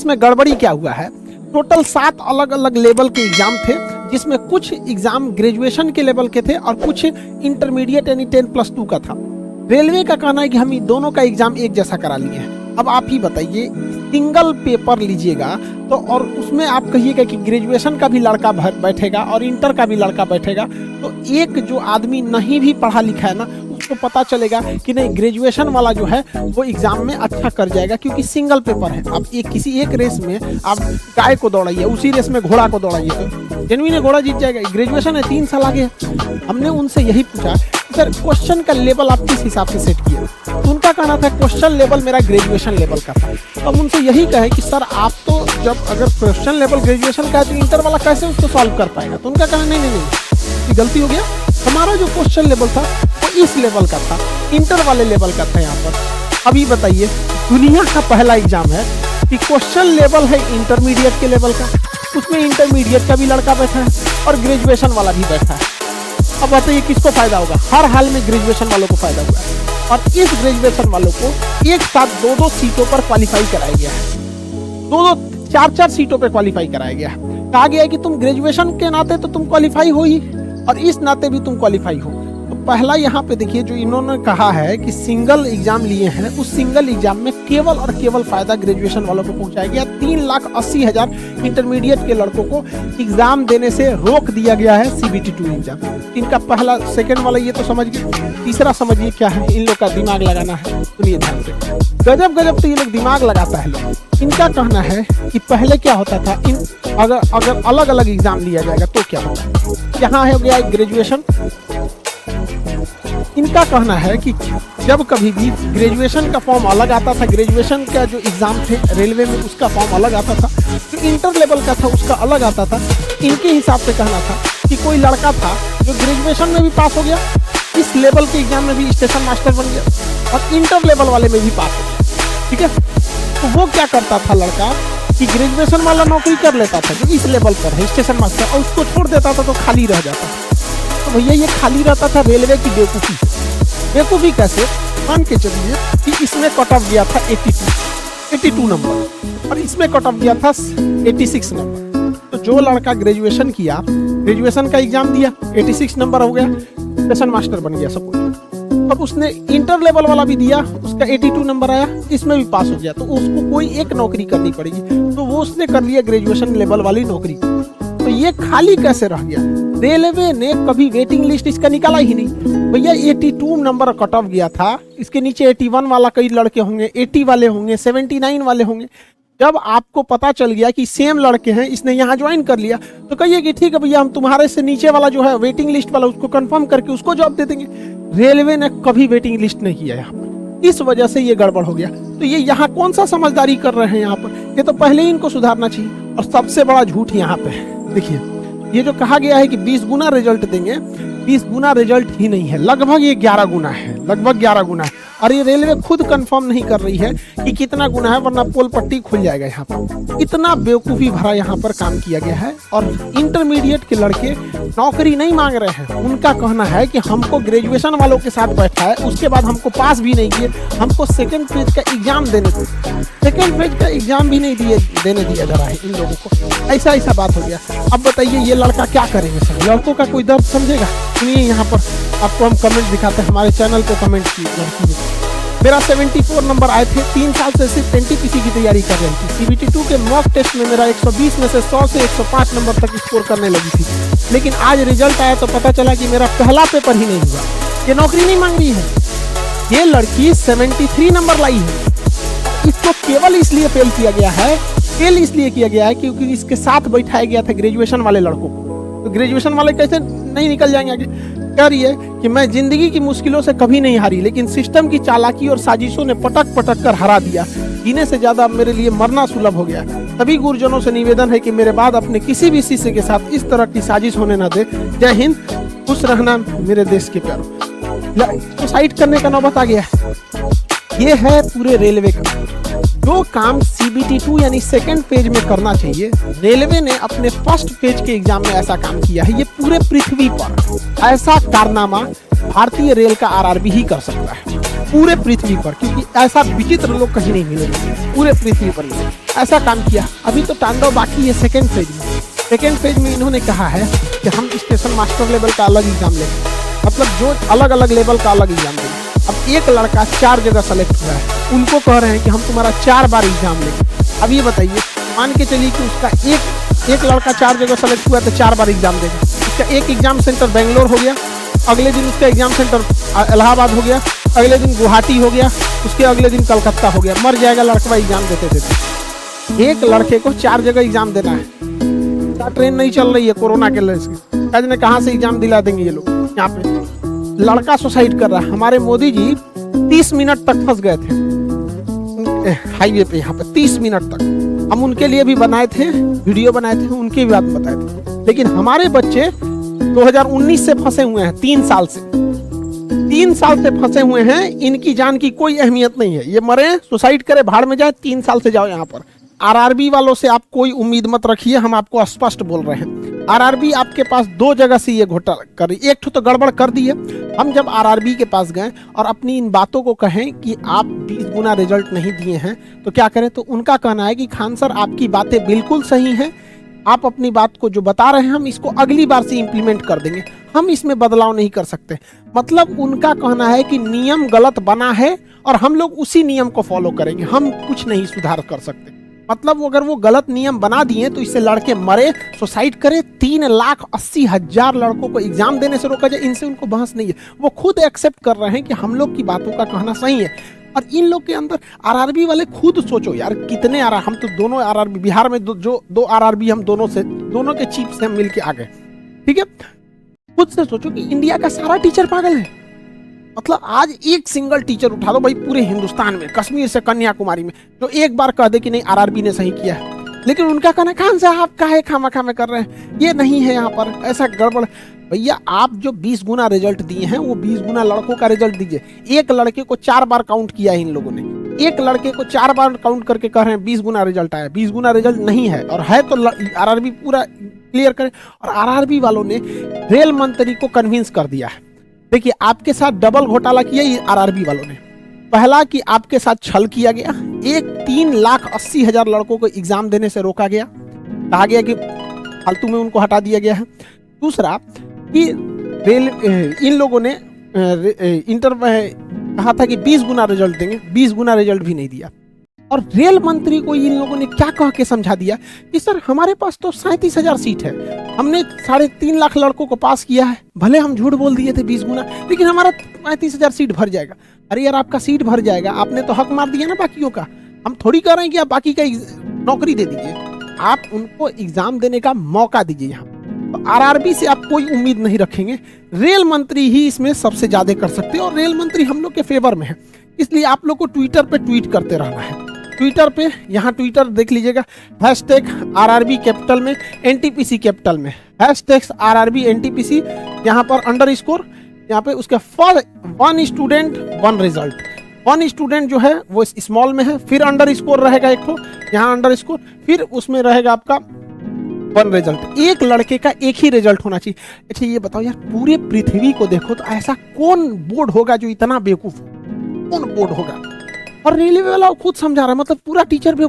इसमें गड़बड़ी क्या हुआ है, टोटल 7 अलग अलग लेवल के एग्जाम थे, जिसमें कुछ एग्जाम ग्रेजुएशन के लेवल के थे और कुछ इंटरमीडिएट यानी 10+2 का था। रेलवे का कहना है कि हम दोनों का एग्जाम एक जैसा करा लिए हैं। अब आप ही बताइए, सिंगल पेपर लीजिएगा तो और उसमें आप कहिएगा कि ग्रेजुएशन का भी लड़का बैठेगा और इंटर का भी लड़का बैठेगा, तो एक जो आदमी नहीं भी पढ़ा लिखा है ना, उसको पता चलेगा कि नहीं ग्रेजुएशन वाला जो है वो एग्जाम में अच्छा कर जाएगा, क्योंकि सिंगल पेपर है। अब किसी एक रेस में आप गाय को दौड़ाइए, उसी रेस में घोड़ा को दौड़ाइए तो जेन्युइन घोड़ा जीत जाएगा। ग्रेजुएशन है 3 साल आगे। हमने उनसे यही पूछा सर क्वेश्चन का लेवल आप किस हिसाब से सेट किए, तो उनका कहना था क्वेश्चन लेवल मेरा ग्रेजुएशन लेवल का था। तो हम उनसे यही कहे कि सर आप तो जब अगर क्वेश्चन लेवल ग्रेजुएशन का है तो इंटर वाला कैसे उसको सॉल्व कर पाएगा। तो उनका कहना नहीं, ये गलती हो गया, हमारा जो क्वेश्चन लेवल था वो इस लेवल का था, इंटर वाले लेवल का था यहाँ पर। अभी बताइए, दुनिया का पहला एग्जाम है कि क्वेश्चन लेवल है इंटरमीडिएट के लेवल का, उसमें इंटरमीडिएट का भी लड़का बैठा है और ग्रेजुएशन वाला भी बैठा है। अब बताइए किसको फायदा होगा? हर हाल में ग्रेजुएशन वालों को फायदा हुआ है, और इस ग्रेजुएशन वालों को एक साथ 2-2 सीटों पर क्वालिफाई कराया गया है, 2-2 4-4 सीटों पर क्वालिफाई कराया गया है। कहा गया है कि तुम ग्रेजुएशन के नाते तो तुम क्वालिफाई हो ही, और इस नाते भी तुम क्वालिफाई हो। तो पहला यहाँ पे देखिए जो इन्होंने कहा है कि सिंगल एग्जाम लिए हैं, उस सिंगल एग्जाम में केवल और केवल फायदा ग्रेजुएशन वालों को पहुंचाया गया। 3,80,000 इंटरमीडिएट के लड़कों को एग्जाम देने से रोक दिया गया है CBT 2 एग्जाम। इनका पहला सेकंड वाला ये तो समझ गए, तीसरा समझिए क्या है, इन लोग का दिमाग लगाना है। सुनिए ध्यान से, गजब गजब तो ये लोग दिमाग लगाता है लोग। इनका कहना है कि पहले क्या होता था, अगर अलग अलग एग्जाम लिया जाएगा तो क्या होगा। यहाँ हो गया ग्रेजुएशन। इनका कहना है कि जब कभी भी ग्रेजुएशन का फॉर्म अलग आता था, ग्रेजुएशन का जो एग्जाम थे रेलवे में उसका फॉर्म अलग आता था, जो इंटर लेवल का था उसका अलग आता था। इनके हिसाब से कहना था कि कोई लड़का था जो ग्रेजुएशन में भी पास हो गया, इस लेवल के एग्जाम में भी स्टेशन मास्टर बन गया, और इंटर लेवल वाले में भी पास हो गया। ठीक है, तो वो क्या करता था लड़का कि ग्रेजुएशन वाला नौकरी कर लेता था जो इस लेवल पर है स्टेशन मास्टर, और उसको छोड़ देता था तो खाली रह जाता था। तो भैया ये खाली रहता था रेलवे की बेवकूफ़ी। बेवकूफ़ी कैसे? मान के चलिए कि इसमें कट ऑफ गया था 82 नंबर, और इसमें कट ऑफ गया था 86 नंबर। तो जो लड़का ग्रेजुएशन किया, ग्रेजुएशन का एग्जाम दिया, 86 नंबर हो गया, स्टेशन मास्टर बन गया सब कुछ। अब उसने इंटर लेवल वाला भी दिया, उसका 82 नंबर आया, इसमें भी पास हो गया, तो उसको कोई एक नौकरी करनी पड़ेगी, तो वो उसने कर लिया ग्रेजुएशन लेवल वाली नौकरी। तो ये खाली कैसे रह गया? रेलवे ने कभी वेटिंग लिस्ट इसका निकाला ही नहीं। भैया 82 नंबर कट ऑफ गया था, इसके नीचे 81 वाला कई लड़के होंगे, 80 वाले होंगे, 79 वाले होंगे। जब आपको पता चल गया कि सेम लड़के हैं, इसने यहाँ ज्वाइन कर लिया, तो कहिए कि ठीक है भैया हम तुम्हारे से नीचे वाला जो है वेटिंग लिस्ट वाला उसको कंफर्म करके उसको जॉब दे देंगे। रेलवे ने कभी वेटिंग लिस्ट नहीं किया यहाँ पर, इस वजह से ये गड़बड़ हो गया। तो ये यहाँ कौन सा समझदारी कर रहे हैं यहाँ पर? ये तो पहले ही इनको सुधारना चाहिए। और सबसे बड़ा झूठ यहाँ पे है, देखिए ये जो कहा गया है कि 20 गुना रिजल्ट देंगे, 20 गुना रिजल्ट ही नहीं है, लगभग ये 11 गुना है, लगभग 11 गुना है। और ये रेलवे खुद कंफर्म नहीं कर रही है कि कितना गुना है, वरना पोल पट्टी खुल जाएगा यहाँ पर। इतना बेवकूफ़ी भरा यहाँ पर काम किया गया है। और इंटरमीडिएट के लड़के नौकरी नहीं मांग रहे हैं, उनका कहना है कि हमको ग्रेजुएशन वालों के साथ बैठा है, उसके बाद हमको पास भी नहीं किए, हमको सेकेंड फेज का एग्जाम देने दो। सेकेंड फेज का एग्जाम भी नहीं देने दिया जा रहा है इन लोगों को। ऐसा बात हो गया। अब बताइए ये लड़का क्या करेंगे सर? लड़कों का कोई दर्द समझेगा? सुनिए यहाँ पर आपको हम कमेंट दिखाते हैं, हमारे चैनल पे कमेंट की लड़की ने। मेरा 74 नंबर आए थे, 3 साल से सिर्फ NTPC की तैयारी कर रही थी। CBT 2 के मॉक टेस्ट में मेरा 120 में से 100 से 105 नंबर तक स्कोर करने लगी थी, लेकिन आज रिजल्ट आया तो पता चला कि मेरा पहला पेपर ही नहीं हुआ। ये नौकरी नहीं मांग रही है। ये लड़की 73 नंबर लाई है। इसको केवल इसलिए फेल किया गया है, फेल इसलिए किया गया है क्योंकि इसके साथ बैठाया गया था ग्रेजुएशन वाले लड़कों को। तो ग्रेजुएशन वाले कैसे नहीं निकल जाएंगे आगे? कह रही है कि मैं जिंदगी की मुश्किलों से कभी नहीं हारी, लेकिन सिस्टम की चालाकी और साजिशों ने पटक पटक कर हरा दिया। जीने से ज्यादा मेरे लिए मरना सुलभ हो गया। सभी गुरुजनों से निवेदन है कि मेरे बाद अपने किसी भी शिष्य के साथ इस तरह की साजिश होने न दे। जय हिंद, खुश रहना मेरे देश के प्यारों। सुसाइड करने का नौबत आ गया है। ये है पूरे रेलवे का जो काम CBT 2 यानी सेकंड फेज में करना चाहिए, रेलवे ने अपने फर्स्ट फेज के एग्जाम में ऐसा काम किया है। ये पूरे पृथ्वी पर ऐसा कारनामा भारतीय रेल का RRB ही कर सकता है, पूरे पृथ्वी पर, क्योंकि ऐसा विचित्र लोग कहीं नहीं मिलेंगे पूरे पृथ्वी पर। ऐसा काम किया। अभी तो तांडव बाकी है सेकेंड फेज में। सेकेंड फेज में इन्होंने कहा है कि हम स्टेशन मास्टर लेवल का अलग एग्जाम लेंगे, मतलब जो अलग अलग लेवल का अलग एग्जाम देंगे। अब एक लड़का 4 जगह सेलेक्ट हुआ है, उनको कह रहे हैं कि हम तुम्हारा 4 बार एग्जाम लेंगे। अब ये बताइए, मान के चलिए कि उसका एक लड़का 4 जगह सेलेक्ट हुआ तो 4 बार एग्जाम देगा। उसका एक एग्जाम सेंटर बेंगलोर हो गया, अगले दिन उसका एग्जाम सेंटर इलाहाबाद हो गया, अगले दिन गुवाहाटी हो गया, उसके अगले दिन कलकत्ता हो गया। मर जाएगा लड़का एग्जाम देते देते। एक लड़के को 4 जगह एग्जाम देना है। क्या ट्रेन नहीं चल रही है कोरोना के वजह से, ने कहाँ से एग्जाम दिला देंगे ये लोग। यहाँ पे लड़का सुसाइड कर रहा है। हमारे मोदी जी 30 मिनट तक फंस गए थे हाईवे पे, यहाँ पे 30 मिनट तक। हम उनके लिए भी बनाए थे, वीडियो बनाए थे, उनकी भी बात बताए थे। लेकिन हमारे बच्चे 2019 से फंसे हुए हैं, 3 साल से 3 साल से फंसे हुए हैं। इनकी जान की कोई अहमियत नहीं है। ये मरे, सुसाइड करे, भाड़ में जाए, 3 साल से जाओ यहाँ पर। आरआरबी वालों से आप कोई उम्मीद मत रखिए, हम आपको स्पष्ट बोल रहे हैं। आरआरबी आपके पास 2 जगह से ये घोटाला कर रही, एक तो गड़बड़ कर दी है। हम जब आरआरबी के पास गए और अपनी इन बातों को कहें कि आप 20 गुना रिजल्ट नहीं दिए हैं तो क्या करें, तो उनका कहना है कि खान सर आपकी बातें बिल्कुल सही हैं, आप अपनी बात को जो बता रहे हैं हम इसको अगली बार से इंप्लीमेंट कर देंगे, हम इसमें बदलाव नहीं कर सकते। मतलब उनका कहना है कि नियम गलत बना है और हम लोग उसी नियम को फॉलो करेंगे, हम कुछ नहीं सुधार कर सकते। मतलब अगर वो गलत नियम बना दिए तो इससे लड़के मरे, सुसाइड करे, 3,80,000 लड़कों को एग्जाम देने से रोका जाए, इनसे उनको बहस नहीं है। वो खुद एक्सेप्ट कर रहे हैं कि हम लोग की बातों का कहना सही है। और इन लोग के अंदर आरआरबी वाले खुद सोचो यार, कितने हम तो दोनों आरआरबी बिहार में जो 2 आरआरबी हम दोनों के चीफ से हम मिलके आ गए, ठीक है। खुद से सोचो कि इंडिया का सारा टीचर पागल है। मतलब आज एक सिंगल टीचर उठा दो भाई पूरे हिंदुस्तान में, कश्मीर से कन्याकुमारी में, जो एक बार कह दे कि नहीं आरआरबी ने सही किया है। लेकिन उनका कहना खान साहब आप काहे खामा कर रहे हैं, ये नहीं है यहाँ पर, ऐसा गड़बड़। भैया आप जो 20 गुना रिजल्ट दिए हैं वो 20 गुना लड़कों का रिजल्ट दीजिए। एक लड़के को 4 बार काउंट किया है इन लोगों ने, एक लड़के को 4 बार काउंट करके कह रहे हैं 20 गुना रिजल्ट आया। 20 गुना रिजल्ट नहीं है, और है तो आरआरबी पूरा क्लियर करे। और आरआरबी वालों ने रेल मंत्री को कन्विंस कर दिया है। देखिए आपके साथ डबल घोटाला किया ये आरआरबी वालों ने। पहला कि आपके साथ छल किया गया, 3,80,000 लड़कों को एग्जाम देने से रोका गया, कहा गया कि फालतू में उनको हटा दिया गया है। दूसरा कि इन लोगों ने इंटर कहा था कि 20 गुना रिजल्ट देंगे, 20 गुना रिजल्ट भी नहीं दिया। और रेल मंत्री को इन लोगों ने क्या कह के समझा दिया कि सर हमारे पास तो 37,000 सीट है, हमने 3.5 लाख लड़कों को पास किया है, भले हम झूठ बोल दिए थे 20 गुना, लेकिन हमारा 35,000 सीट भर जाएगा। अरे यार आपका सीट भर जाएगा, आपने तो हक मार दिया ना बाकियों का। हम थोड़ी कह रहे हैं कि आप बाकी का नौकरी दे दीजिए, आप उनको एग्जाम देने का मौका दीजिए। यहाँ तो आरआरबी से आप कोई उम्मीद नहीं रखेंगे, रेल मंत्री ही इसमें सबसे ज्यादा कर सकते हैं। और रेल मंत्री हम लोग के फेवर में है, इसलिए आप लोग को ट्विटर पे ट्वीट करते रहना है। ट्विटर पे, यहाँ ट्विटर देख लीजिएगा, #RRB कैपिटल में, NTPC कैपिटल में, #RRB NTPC, यहाँ पर _, यहाँ पे उसके फॉर 1 स्टूडेंट 1 रिजल्ट। 1 स्टूडेंट जो है वो स्मॉल में है, फिर _ रहेगा एक तो, यहाँ _, फिर उसमें रहेगा आपका 1 रिजल्ट। एक लड़के का एक ही रिजल्ट होना चाहिए। अच्छा ये बताओ यार, पूरे पृथ्वी को देखो तो ऐसा कौन बोर्ड होगा जो इतना बेवकूफ हो, कौन बोर्ड होगा? और रेलवे वाला खुद समझा रहा है, मतलब पूरा टीचर भी